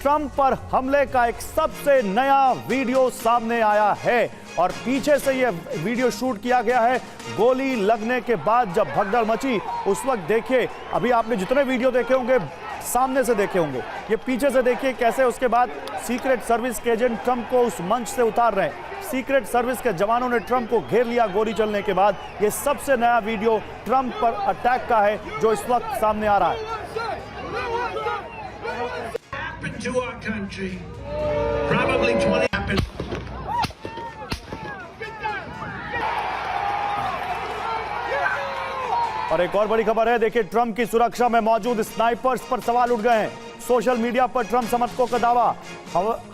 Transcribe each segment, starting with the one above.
Trump पर हमले का एक सबसे नया वीडियो सामने आया है और पीछे से यह वीडियो शूट किया गया है गोली लगने के बाद जब भगदड़ मची उस वक्त। देखिए, अभी आपने जितने वीडियो देखे होंगे सामने से देखे होंगे, ये पीछे से देखिए कैसे उसके बाद सीक्रेट सर्विस के एजेंट ट्रंप को उस मंच से उतार रहे हैं। सीक्रेट सर्विस के जवानों ने ट्रंप को घेर लिया गोली चलने के बाद। ये सबसे नया वीडियो ट्रंप पर अटैक का है जो इस वक्त सामने आ रहा है। और एक और बड़ी खबर है, देखिए ट्रंप की सुरक्षा में मौजूद स्नाइपर्स पर सवाल उठ गए हैं। सोशल मीडिया पर ट्रंप समर्थकों का दावा,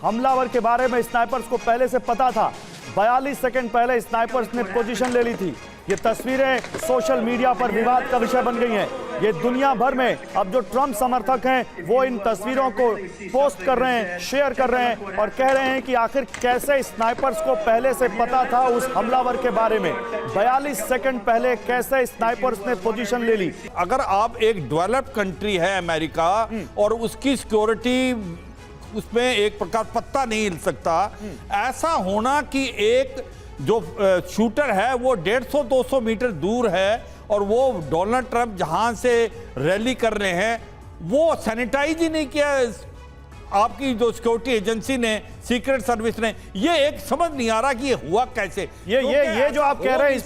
हमलावर के बारे में स्नाइपर्स को पहले से पता था। 42 सेकंड पहले स्नाइपर्स ने पोजीशन ले ली थी। ये तस्वीरें सोशल मीडिया पर विवाद का विषय बन गई हैं। ये दुनिया भर में अब जो ट्रंप समर्थक हैं वो इन तस्वीरों को पोस्ट कर रहे हैं, शेयर कर रहे हैं और कह रहे हैं कि आखिर कैसे स्नाइपर्स को पहले से पता था उस हमलावर के बारे में। 42 सेकंड पहले कैसे स्नाइपर्स ने पोजीशन ले ली। अगर आप एक डेवलप्ड कंट्री है अमेरिका और उसकी सिक्योरिटी उसमें एक प्रकार पत्ता नहीं हिल सकता, ऐसा होना कि एक जो शूटर है वो 150-200 मीटर दूर है और वो डोनाल्ड ट्रंप जहां से रैली कर रहे हैं वो सैनिटाइज ही नहीं किया आपकी जो सिक्योरिटी एजेंसी ने, सीक्रेट सर्विस ने। ये एक समझ नहीं आ रहा कि ये हुआ कैसे। ये जो आप कह रहे हैं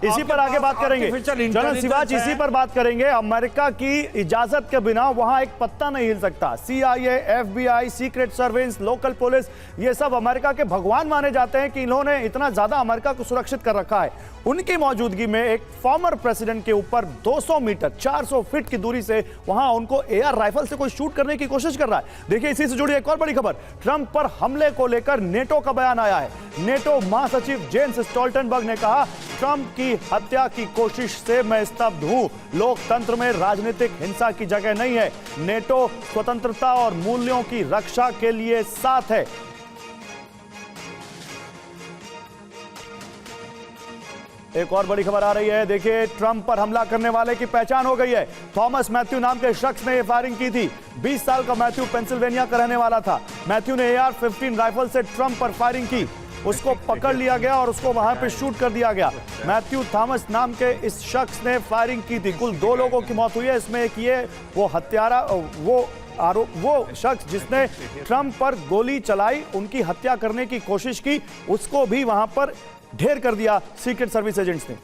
इसी पर आगे बात करेंगे। जनरल सिवाच, इसी पर बात करेंगे। अमेरिका की इजाजत के बिना वहां एक पत्ता नहीं हिल सकता। CIA, FBI, secret service, local police, ये सब अमेरिका के भगवान माने जाते हैं कि इन्होंने इतना ज्यादा अमेरिका को सुरक्षित कर रखा है। उनकी मौजूदगी में एक फॉर्मर प्रेसिडेंट के ऊपर 200 मीटर 400 फीट की दूरी से वहां उनको AR राइफल से कोई शूट करने की कोशिश कर रहा है। देखिए, इसी से जुड़ी एक और बड़ी खबर, ट्रंप पर हमले को लेकर नेटो का बयान आया है। नेटो महासचिव जेन्स स्टोल्टनबर्ग ने कहा, ट्रंप की हत्या की कोशिश से मैं स्तब्ध हूं। लोकतंत्र में राजनीतिक हिंसा की जगह नहीं है। नेटो स्वतंत्रता और मूल्यों की रक्षा के लिए साथ है। एक और बड़ी खबर आ रही है, देखिए ट्रंप पर हमला करने वाले की पहचान हो गई है। थॉमस मैथ्यू नाम के शख्स ने यह फायरिंग की थी। 20 साल का मैथ्यू पेंसिल्वेनिया का रहने वाला था। मैथ्यू ने AR-15 राइफल से ट्रंप पर फायरिंग की। उसको पकड़ लिया गया और उसको वहां पे शूट कर दिया गया। मैथ्यू थॉमस नाम के इस शख्स ने फायरिंग की थी। कुल 2 लोगों की मौत हुई है। इसमें एक ये वो शख्स जिसने ट्रंप पर गोली चलाई, उनकी हत्या करने की कोशिश की, उसको भी वहां पर ढेर कर दिया सीक्रेट सर्विस एजेंट्स ने।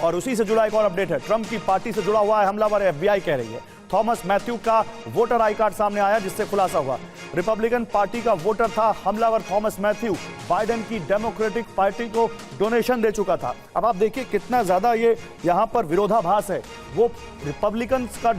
और उसी से जुड़ा एक और अपडेट है, ट्रंप की पार्टी से जुड़ा हुआ है हमलावर, FBI कह रही है। थॉमस मैथ्यू का वोटर आई कार्ड सामने आया जिससे खुलासा हुआ रिपब्लिकन पार्टी का वोटर था हमलावर थॉमस मैथ्यू। बाइडेन की डेमोक्रेटिक पार्टी को डोनेशन दे चुका था। अब आप देखिए कितना ज्यादा ये यहां पर विरोधाभास है। वो रिपब्लिकन का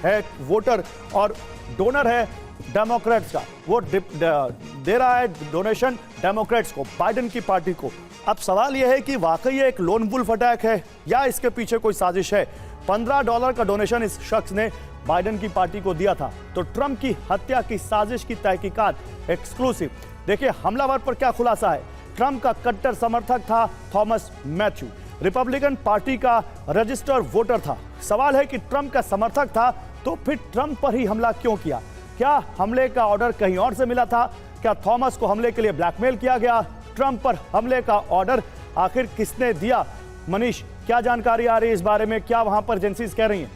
है वोटर और डोनर है डेमोक्रेट्स का। वो दे रहा है डोनेशन डेमोक्रेट्स को, बाइडेन की पार्टी को। अब सवाल यह है कि वाकई एक लोन वुल्फ अटैक है या इसके पीछे कोई साजिश है। $15 का डोनेशन इस शख्स ने बाइडेन की पार्टी को दिया था। तो ट्रंप की हत्या की साजिश की तहकीकात एक्सक्लूसिव। देखिए हमलावर पर क्या खुलासा है। ट्रंप का कट्टर समर्थक था थॉमस मैथ्यू, रिपब्लिकन पार्टी का रजिस्टर्ड वोटर था। सवाल है कि ट्रंप का समर्थक था तो फिर ट्रंप पर ही हमला क्यों किया? क्या हमले का ऑर्डर कहीं और से मिला था? क्या थॉमस को हमले के लिए ब्लैकमेल किया गया? ट्रंप पर हमले का ऑर्डर आखिर किसने दिया? मनीष, क्या जानकारी आ रही है इस बारे में? क्या वहां पर एजेंसीज कह रही हैं?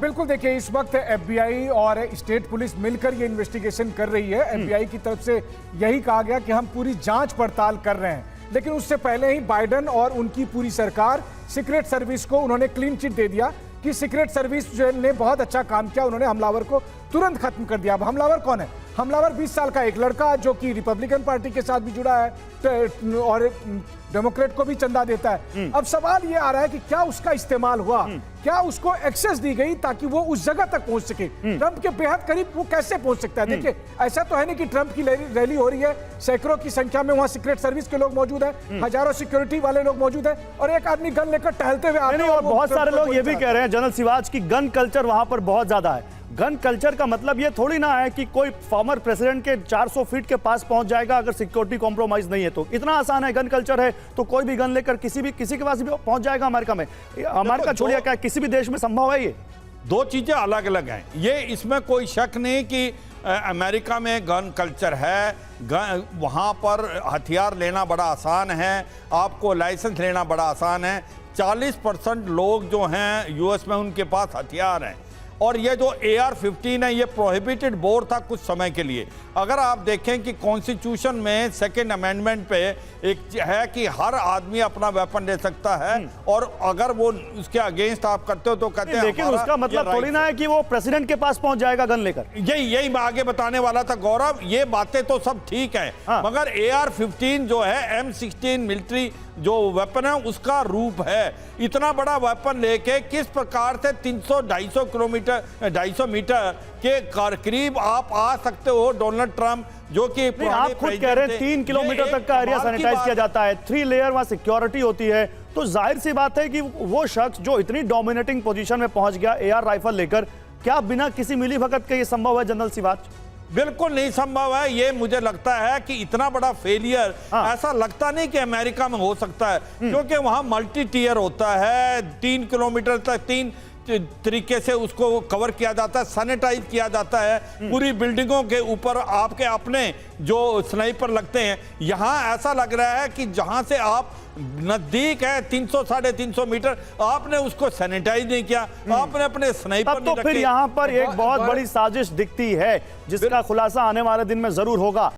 बिल्कुल, देखिए इस वक्त FBI और स्टेट पुलिस मिलकर ये इन्वेस्टिगेशन कर रही है। FBI की तरफ से यही कहा गया कि हम पूरी जांच पड़ताल कर रहे हैं, लेकिन उससे पहले ही बाइडेन और उनकी पूरी सरकार सीक्रेट सर्विस को उन्होंने क्लीन चिट दे दिया कि सीक्रेट सर्विस ने बहुत अच्छा काम किया, उन्होंने हमलावर को तुरंत खत्म कर दिया। अब हमलावर कौन है? हमलावर 20 साल का एक लड़का जो कि रिपब्लिकन पार्टी के साथ भी जुड़ा है और डेमोक्रेट को भी चंदा देता है। अब सवाल ये आ रहा है कि क्या उसका इस्तेमाल हुआ, क्या उसको एक्सेस दी गई ताकि वो उस जगह तक पहुंच सके? ट्रंप के बेहद करीब वो कैसे पहुंच सकता है? देखिए ऐसा तो है नहीं कि ट्रंप की रैली हो रही है, सैकड़ों की संख्या में वहां सीक्रेट सर्विस के लोग मौजूद हैं, हजारों सिक्योरिटी वाले लोग मौजूद हैं और एक आदमी गन लेकर टहलते हुए आ रहे हैं। और बहुत सारे लोग ये भी कह रहे हैं जनरल सिवाच की गन कल्चर वहां पर बहुत ज्यादा है। गन कल्चर का मतलब ये थोड़ी ना है कि कोई फॉर्मर प्रेसिडेंट के 400 फीट के पास पहुंच जाएगा अगर सिक्योरिटी कॉम्प्रोमाइज नहीं है तो। इतना आसान है, गन कल्चर है तो कोई भी गन लेकर किसी के पास भी पहुंच जाएगा अमेरिका में। अमेरिका छोड़िए, क्या किसी भी देश में संभव है ये? दो चीजें अलग अलग हैं। ये इसमें कोई शक नहीं कि अमेरिका में गन कल्चर है, वहाँ पर हथियार लेना बड़ा आसान है, आपको लाइसेंस लेना बड़ा आसान है। 40% लोग जो हैं यूएस में उनके पास हथियार हैं। और ये जो AR-15 है ये प्रोहिबिटेड बोर था कुछ समय के लिए। अगर आप देखें कि कॉन्स्टिट्यूशन में सेकंड अमेंडमेंट पे एक है कि हर आदमी अपना वेपन ले सकता है, और अगर वो उसके अगेंस्ट आप करते हो तो कहते हैं लेकिन उसका मतलब थोड़ी ना है कि वो प्रेसिडेंट के पास पहुंच जाएगा गन लेकर। यही मैं आगे बताने वाला था गौरव। ये बातें तो सब ठीक है, हाँ। मगर AR-15 जो है M16 मिलिट्री जो वेपन है उसका रूप है। इतना बड़ा वेपन लेके किस प्रकार से 300-250 किलोमीटर 250 मीटर के करीब आप आ सकते हो। डोनाल्ड ट्रंप जो कि आप खुद कह रहे हैं 3 किलोमीटर तक का एरिया सैनिटाइज किया जाता है, 3 लेयर वहां सिक्योरिटी होती है, तो जाहिर सी बात है कि वो शख्स जो इतनी डोमिनेटिंग पोजीशन में पहुंच गया AR राइफल लेकर, क्या बिना किसी मिलीभगत के ये संभव है जनरल सी बात? बिल्कुल नहीं संभव है। ये मुझे लगता है कि इतना बड़ा फेलियर ऐसा लगता नहीं कि अमेरिका में हो सकता है, क्योंकि वहां मल्टी टीयर होता है। 3 किलोमीटर तक 3 तरीके से उसको कवर किया जाता है, सैनिटाइज किया जाता है। पूरी बिल्डिंगों के ऊपर आपके अपने जो स्नाइपर लगते हैं। यहां ऐसा लग रहा है कि जहां से आप नजदीक है 300-350 मीटर, आपने उसको सैनिटाइज नहीं किया, आपने अपने स्नाइपर तब तो फिर यहां पर एक बहुत बड़ी साजिश दिखती है जिसका खुलासा आने वाले दिन में जरूर होगा।